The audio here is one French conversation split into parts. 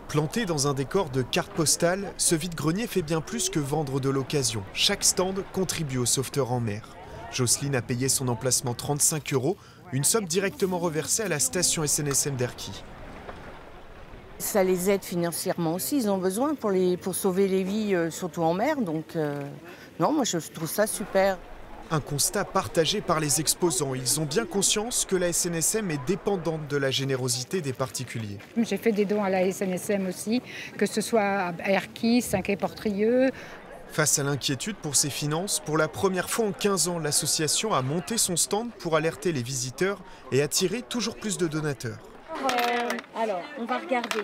Planté dans un décor de carte postale, ce vide-grenier fait bien plus que vendre de l'occasion. Chaque stand contribue aux sauveteurs en mer. Jocelyne a payé son emplacement 35 €, une somme directement reversée à la station SNSM d'Erquy. Ça les aide financièrement aussi, ils ont besoin pour sauver les vies, surtout en mer. Donc non, moi je trouve ça super. Un constat partagé par les exposants. Ils ont bien conscience que la SNSM est dépendante de la générosité des particuliers. J'ai fait des dons à la SNSM aussi, que ce soit à Erquy, Saint-Quay-Portrieux. Face à l'inquiétude pour ses finances, pour la première fois en 15 ans, l'association a monté son stand pour alerter les visiteurs et attirer toujours plus de donateurs. Alors, on va regarder.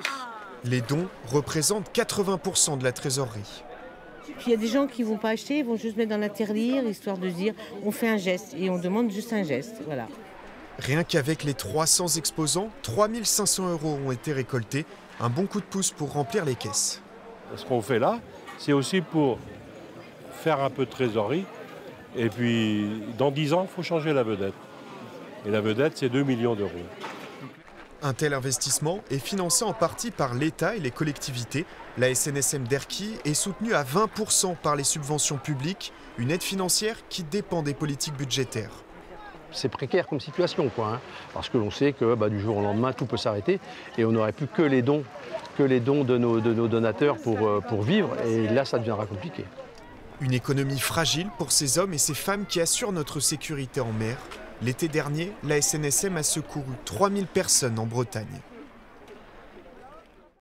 Les dons représentent 80% de la trésorerie. Puis il y a des gens qui ne vont pas acheter, ils vont juste mettre dans la tirelire, histoire de se dire on fait un geste et on demande juste un geste. Voilà. Rien qu'avec les 300 exposants, 3 500 € ont été récoltés. Un bon coup de pouce pour remplir les caisses. Ce qu'on fait là, c'est aussi pour faire un peu de trésorerie. Et puis, dans 10 ans, il faut changer la vedette. Et la vedette, c'est 2 millions d'euros. Un tel investissement est financé en partie par l'État et les collectivités. La SNSM d'Erquy est soutenue à 20% par les subventions publiques, une aide financière qui dépend des politiques budgétaires. C'est précaire comme situation, parce que l'on sait que du jour au lendemain, tout peut s'arrêter et on n'aurait plus que les dons de nos donateurs pour vivre. Et là, ça deviendra compliqué. Une économie fragile pour ces hommes et ces femmes qui assurent notre sécurité en mer. L'été dernier, la SNSM a secouru 3000 personnes en Bretagne.